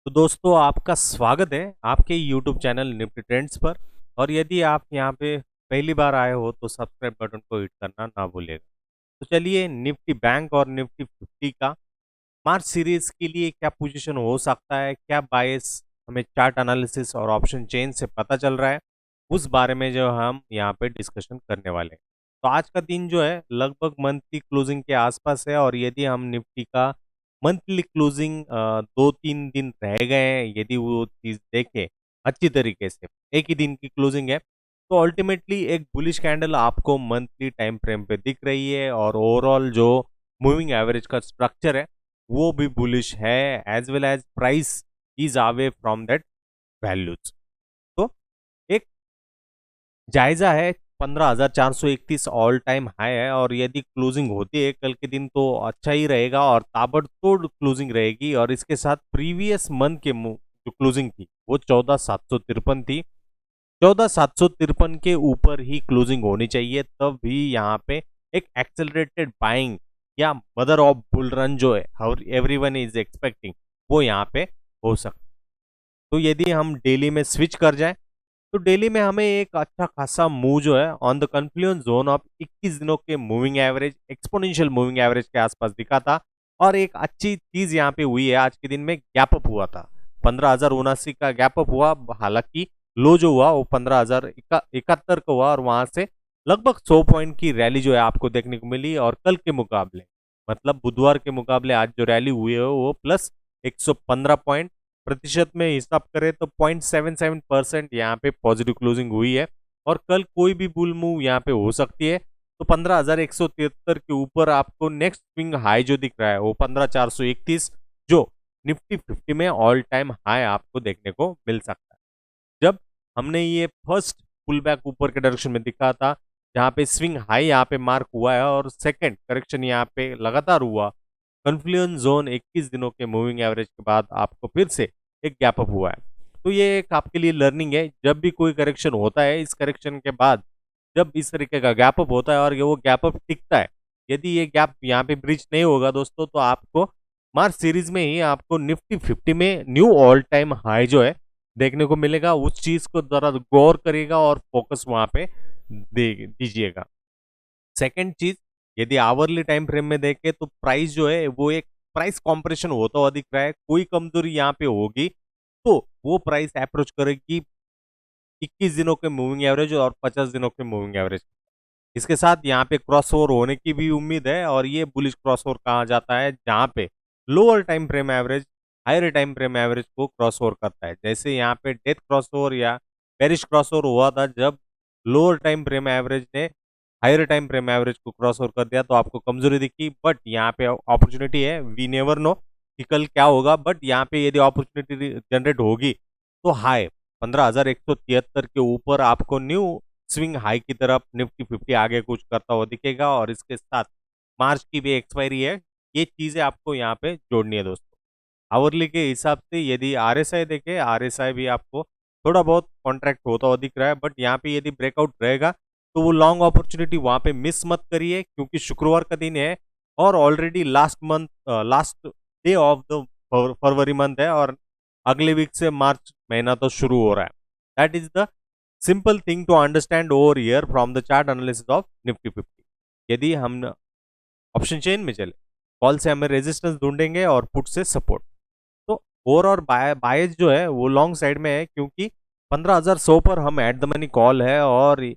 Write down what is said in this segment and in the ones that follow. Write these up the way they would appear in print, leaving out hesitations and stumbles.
तो दोस्तों आपका स्वागत है आपके YouTube चैनल निफ्टी ट्रेंड्स पर। और यदि आप यहाँ पे पहली बार आए हो तो सब्सक्राइब बटन को हिट करना ना भूलिएगा। तो चलिए निफ्टी बैंक और निफ्टी 50 का मार्च सीरीज के लिए क्या पोजीशन हो सकता है, क्या बायस हमें चार्ट एनालिसिस और ऑप्शन चेन से पता चल रहा है, उस बारे में जो हम यहाँ पे डिस्कशन करने वाले हैं। तो आज का दिन जो है लगभग मंथली क्लोजिंग के आसपास है, और यदि हम निफ्टी का मंथली क्लोजिंग 2-3 दिन रह गए हैं, यदि वो चीज़ देखें अच्छी तरीके से, एक ही दिन की क्लोजिंग है, तो अल्टीमेटली एक बुलिश कैंडल आपको मंथली टाइम फ्रेम पे दिख रही है, और ओवरऑल जो मूविंग एवरेज का स्ट्रक्चर है वो भी बुलिश है, as well as price is away from that values. तो एक जायजा है 15,431 ऑल टाइम हाई है, और यदि क्लोजिंग होती है कल के दिन तो अच्छा ही रहेगा और ताबड़तोड़ क्लोजिंग रहेगी। और इसके साथ प्रीवियस मंथ के जो क्लोजिंग थी वो 14,753 थी। 14,753 के ऊपर ही क्लोजिंग होनी चाहिए, तब भी यहाँ पे एक एक्सेलरेटेड बाइंग या मदर ऑफ बुल रन जो है एवरीवन इज एक्सपेक्टिंग, वो यहाँ पे हो सकता है। तो यदि हम डेली में स्विच कर जाए तो डेली में हमें एक अच्छा खासा मूव जो है on the confluence zone of 21 दिनों के moving average, exponential moving average के आसपास दिखा था। और एक अच्छी चीज यहाँ पे हुई है, आज के दिन में गैप अप हुआ था, 15,079 का गैप अप हुआ। हालांकि लो जो हुआ वो 15,071 का हुआ, और वहां से लगभग 100 पॉइंट की रैली जो है आपको देखने को मिली। और कल के मुकाबले, मतलब बुधवार के मुकाबले आज जो रैली हुई है वो प्लस 115 पॉइंट, प्रतिशत में हिसाब करें तो 0.77% यहाँ पे पॉजिटिव क्लोजिंग हुई है। और कल कोई भी बुल मूव यहाँ पे हो सकती है। तो 15,173 के ऊपर आपको नेक्स्ट स्विंग हाई जो दिख रहा है वो 15,431, जो निफ्टी 50 में ऑल टाइम हाई आपको देखने को मिल सकता है। जब हमने ये फर्स्ट पुल बैक ऊपर के डायरेक्शन में दिखा था, जहाँ पे स्विंग हाई यहाँ पे मार्क हुआ है, और सेकंड करेक्शन यहाँ पे लगातार हुआ, कन्फ्लुएंस जोन 21 दिनों के मूविंग एवरेज के बाद आपको फिर से एक गैप अप हुआ है। तो ये एक आपके लिए लर्निंग है, जब भी कोई करेक्शन होता है, इस करेक्शन के बाद जब इस तरीके का गैप अप होता है और ये वो गैप अप टिकता है, यदि ये गैप यहाँ पे ब्रिज नहीं होगा दोस्तों, तो आपको मार्च सीरीज में ही आपको निफ्टी 50 में न्यू ऑल टाइम हाई जो है देखने को मिलेगा। उस चीज को जरा गौर करिएगा और फोकस वहां पे दे दीजिएगा। सेकंड चीज, यदि आवरली टाइम फ्रेम में देखें तो प्राइस जो है वो एक प्राइस कॉम्प्रेशन होता हुआ दिख रहा है। कोई कमजोरी यहाँ पे होगी तो वो प्राइस अप्रोच करेगी 21 दिनों के मूविंग एवरेज और 50 दिनों के मूविंग एवरेज। इसके साथ यहाँ पे क्रॉस ओवर होने की भी उम्मीद है, और ये बुलिश क्रॉस ओवर कहा जाता है जहाँ पे lower time frame average higher time frame average को क्रॉस ओवर करता है। जैसे यहाँ पे डेथ क्रॉस ओवर या पेरिश क्रॉस ओवर हुआ था, जब लोअर टाइम फ्रेम एवरेज ने हायर टाइम फ्रेम एवरेज को क्रॉस ओवर कर दिया तो आपको कमजोरी दिखी। बट यहाँ पे अपॉर्चुनिटी है, वी नेवर नो कि कल क्या होगा, बट यहाँ पे यदि अपॉर्चुनिटी जनरेट होगी तो हाई 15,173 के ऊपर आपको न्यू स्विंग हाई की तरफ निफ्टी 50 आगे कुछ करता हुआ दिखेगा। और इसके साथ मार्च की भी एक्सपायरी है, ये चीजें आपको यहाँ पे जोड़नी है दोस्तों। आवरली के हिसाब से यदि आरएसआई देखें, आरएसआई भी आपको थोड़ा बहुत कॉन्ट्रैक्ट होता हुआ दिख रहा है, बट यहाँ पे यदि ब्रेकआउट रहेगा तो वो लॉन्ग अपॉर्चुनिटी वहां पे मिस मत करिए, क्योंकि शुक्रवार का दिन है और already last day of the February month है, और अगले वीक से मार्च महीना तो शुरू हो रहा है। That is the simple thing to understand over here from the chart analysis of Nifty 50। यदि हम ऑप्शन चेन में चले, कॉल से हमें रेजिस्टेंस ढूंढेंगे और पुट से सपोर्ट। तो ओवर और बायस जो है वो लॉन्ग साइड में है, क्योंकि 15,100 पर हम एट द मनी कॉल है, और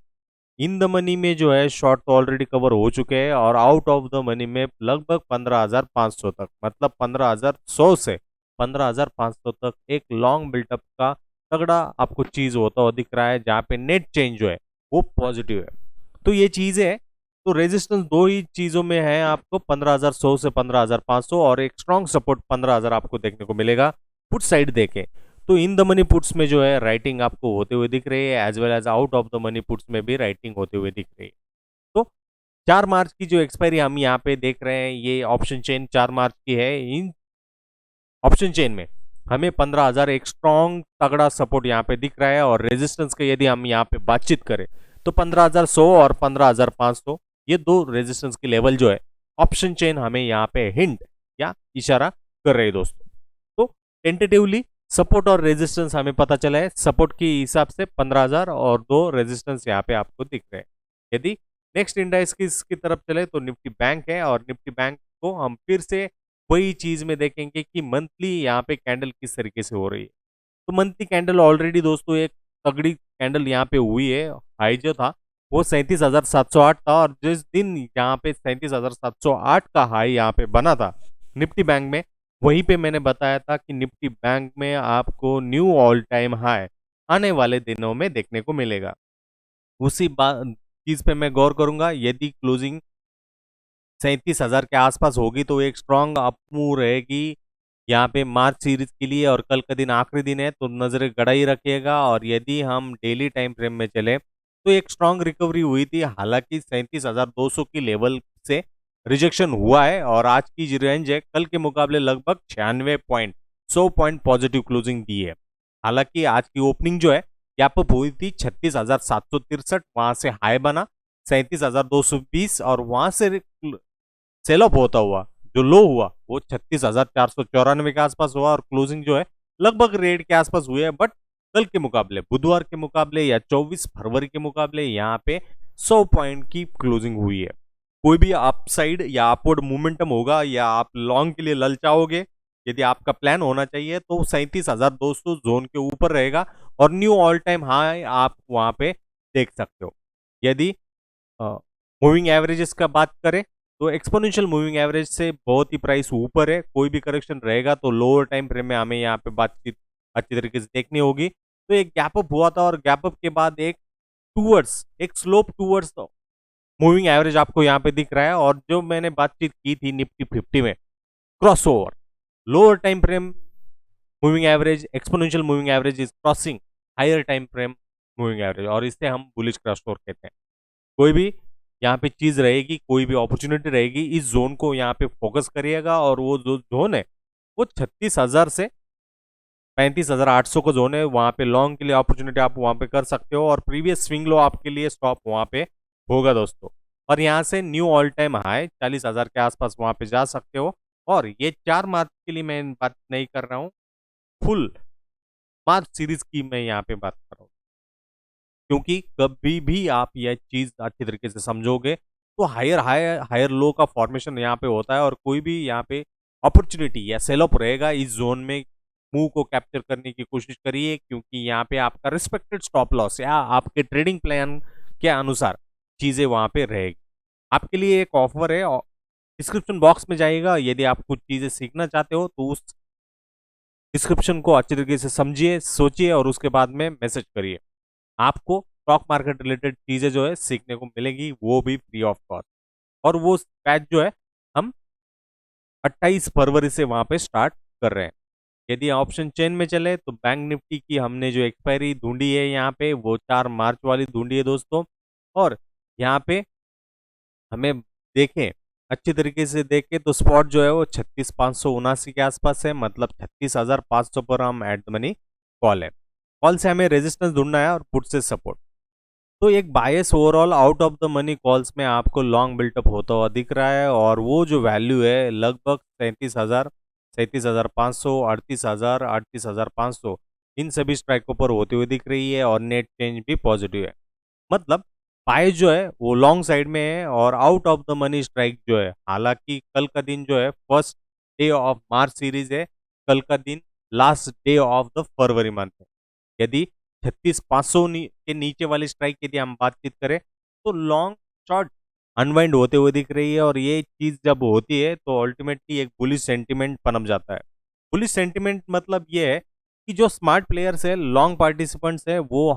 इन द मनी में जो है शॉर्ट तो ऑलरेडी कवर हो चुके हैं, और आउट ऑफ द मनी में लगभग 15,500 तक, मतलब 15,100 से 15,500 तक एक लॉन्ग बिल्टअप का तगड़ा आपको चीज होता हुआ दिख रहा है, जहाँ पे नेट चेंज जो है वो पॉजिटिव है। तो ये चीज है, तो रेजिस्टेंस दो ही चीजों में है, आपको 15,100 से 15,500, और एक स्ट्रॉन्ग सपोर्ट 15,000 आपको देखने को मिलेगा। पुट साइड देखें तो इन द मनी पुट्स में जो है राइटिंग आपको होते हुए दिख रही है, as well as out of the money puts में भी राइटिंग होते हुए दिख रही है। तो 4 मार्च की जो एक्सपायरी हम यहाँ पे देख रहे हैं, ये ऑप्शन चेन 4 मार्च की है। इन ऑप्शन चेन में हमें 15,000 एक स्ट्रॉन्ग तगड़ा सपोर्ट यहाँ पे दिख रहा है, और रेजिस्टेंस के यदि हम यहाँ पे बातचीत करें तो 15,100 और 15,500, ये दो रेजिस्टेंस की लेवल जो है ऑप्शन चेन हमें यहाँ पे हिंट या इशारा कर रहे हैं दोस्तों। तो टेंटेटिवली सपोर्ट और रेजिस्टेंस हमें पता चला है, सपोर्ट के हिसाब से 15,000 और दो रेजिस्टेंस यहाँ पे आपको दिख रहे हैं। यदि नेक्स्ट इंडेक्स की तरफ चले तो निफ्टी बैंक है, और निफ्टी बैंक को हम फिर से वही चीज में देखेंगे कि मंथली यहाँ पे कैंडल किस तरीके से हो रही है। तो मंथली कैंडल ऑलरेडी दोस्तों एक तगड़ी कैंडल यहाँ पे हुई है। हाई जो था वो 37,708 था, और जिस दिन यहाँ पे 37,708 का हाई यहाँ पे बना था निफ्टी बैंक में, वहीं पे मैंने बताया था कि निफ्टी बैंक में आपको न्यू ऑल टाइम हाई आने वाले दिनों में देखने को मिलेगा। उसी बात चीज पे मैं गौर करूंगा। यदि क्लोजिंग 37,000 के आसपास होगी तो एक स्ट्रांग अप मूव रहेगी यहाँ पे मार्च सीरीज के लिए, और कल का दिन आखिरी दिन है तो नजरें गड़ाई रखिएगा। और यदि हम डेली टाइम फ्रेम में चले तो एक स्ट्रांग रिकवरी हुई थी, हालांकि 37,200 की लेवल से रिजेक्शन हुआ है, और आज की जो रेंज है कल के मुकाबले लगभग 96 पॉइंट 100 पॉइंट पॉजिटिव क्लोजिंग दी है। हालांकि आज की ओपनिंग जो है गैप अप हुई थी 36,763, वहां से हाई बना 37,220, और वहां से सेल ऑफ होता हुआ जो लो हुआ वो 36,494 के आसपास हुआ, और क्लोजिंग जो है लगभग रेट के आसपास हुई है। बट कल के मुकाबले, बुधवार के मुकाबले या 24 फरवरी के मुकाबले यहाँ पे 100 पॉइंट की क्लोजिंग हुई है। कोई भी अपसाइड या अपवर्ड मोमेंटम होगा या आप लॉन्ग के लिए ललचाओगे, यदि आपका प्लान होना चाहिए तो 37,200 जोन के ऊपर रहेगा, और न्यू ऑल टाइम हाई आप वहां पे देख सकते हो। यदि मूविंग एवरेजेस का बात करें तो एक्सपोनेंशियल मूविंग एवरेज से बहुत ही प्राइस ऊपर है। कोई भी करेक्शन रहेगा तो लोअर टाइम फ्रेम में हमें यहाँ पे बातचीत अच्छी तरीके से देखनी होगी। तो एक गैप अप हुआ था, और गैप अप के बाद एक स्लोप टूवर्ड्स मूविंग एवरेज आपको यहाँ पे दिख रहा है। और जो मैंने बातचीत की थी निफ्टी 50 में, cross over lower time frame moving average, exponential moving average is crossing higher time frame moving average, और इससे हम बुलिश क्रॉस ओवर कहते हैं। कोई भी यहाँ पे चीज रहेगी, कोई भी अपॉर्चुनिटी रहेगी, इस जोन को यहाँ पे फोकस करिएगा। और वो जो जोन है वो 36,000 से 35,800 का जोन है, वहां पे लॉन्ग के लिए अपॉर्चुनिटी आप वहां पे कर सकते हो, और प्रीवियस स्विंग लो आपके लिए स्टॉप वहां पे होगा दोस्तों। और यहाँ से न्यू ऑल टाइम हाई 40,000 के आसपास वहां पे जा सकते हो। और ये 4 मार्च के लिए मैं बात नहीं कर रहा हूँ, फुल मार्च सीरीज की मैं यहाँ पे बात कर रहा हूँ, क्योंकि कभी भी आप यह चीज अच्छी तरीके से समझोगे तो हायर हायर हायर लो का फॉर्मेशन यहाँ पे होता है, और कोई भी यहाँ पे अपॉर्चुनिटी या सेल ऑफ रहेगा इस जोन में, मूव को कैप्चर करने की कोशिश करिए, क्योंकि यहाँ पे आपका रिस्पेक्टेड स्टॉप लॉस या आपके ट्रेडिंग प्लान के अनुसार चीजें वहां पे रहेगी। आपके लिए एक ऑफर है, डिस्क्रिप्शन बॉक्स में जाइएगा। यदि आप कुछ चीजें सीखना चाहते हो तो उस डिस्क्रिप्शन को अच्छी तरीके से समझिए, सोचिए, और उसके बाद में मैसेज करिए। आपको स्टॉक मार्केट रिलेटेड चीजें जो है सीखने को मिलेगी, वो भी फ्री ऑफ कॉस्ट। और वो बैच जो है हम 28 फरवरी से वहां पे स्टार्ट कर रहे हैं। यदि ऑप्शन चेन में चले तो बैंक निफ्टी की हमने जो एक्सपायरी ढूंढी है यहाँ पे वो 4 मार्च वाली ढूंढी है दोस्तों। और यहाँ पे हमें देखें, अच्छी तरीके से देखें तो स्पॉट जो है वो 36,579 के आसपास है, मतलब 36,500 पर हम एट द मनी कॉल है। कॉल से हमें रेजिस्टेंस ढूंढना है और पुट से सपोर्ट। तो एक bias overall out of the money calls में आपको लॉन्ग बिल्टअप होता हुआ दिख रहा है, और वो जो वैल्यू है लगभग 37,000, 37,500, 38,000, 38,500, इन सभी स्ट्राइकों पर होते हुए दिख रही है, और नेट चेंज भी पॉजिटिव है। मतलब बायस जो है वो लॉन्ग साइड में है, और out of the money strike जो है, हालांकि कल का दिन जो है first day of March series है, कल का दिन last day of the February month है। यदि 36,500 के नीचे वाली स्ट्राइक यदि हम बातचीत करें तो लॉन्ग शॉर्ट अनवाइंड होते हुए दिख रही है, और ये चीज जब होती है तो अल्टीमेटली एक बुलिश सेंटिमेंट पनप जाता है। बुलिश सेंटिमेंट मतलब ये है कि जो स्मार्ट प्लेयर्स है, लॉन्ग पार्टिसिपेंट्स है, वो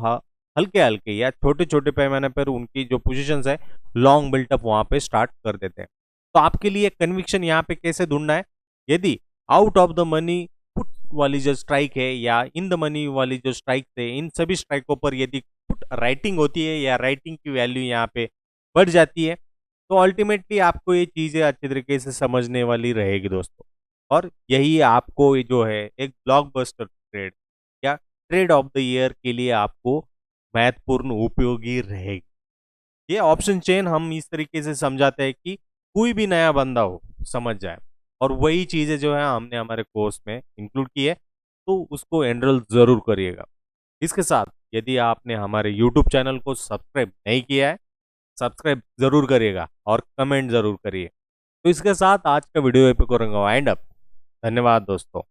हल्के हल्के या छोटे छोटे पैमाने पर उनकी जो पोजीशंस है लॉन्ग बिल्टअप वहां पे स्टार्ट कर देते हैं। तो आपके लिए कन्विक्शन यहाँ पे कैसे ढूंढना है? यदि out of the money put वाली जो स्ट्राइक है या इन द मनी वाली जो स्ट्राइक है, इन सभी स्ट्राइकों पर यदि पुट राइटिंग होती है या राइटिंग की वैल्यू यहाँ पे बढ़ जाती है, तो अल्टीमेटली आपको ये चीजें अच्छी तरीके से समझने वाली रहेगी दोस्तों। और यही आपको ये जो है एक ब्लॉकबस्टर ट्रेड या ट्रेड ऑफ द ईयर के लिए आपको महत्वपूर्ण उपयोगी रहेगी। ये ऑप्शन चेन हम इस तरीके से समझाते हैं कि कोई भी नया बंदा हो समझ जाए, और वही चीजें जो है हमने हमारे कोर्स में इंक्लूड की है। तो उसको एनरोल ज़रूर करिएगा। इसके साथ यदि आपने हमारे यूट्यूब चैनल को सब्सक्राइब नहीं किया है, सब्सक्राइब ज़रूर करिएगा और कमेंट ज़रूर करिए। तो इसके साथ आज का वीडियो पे करूँगा वाइंड अप। धन्यवाद दोस्तों।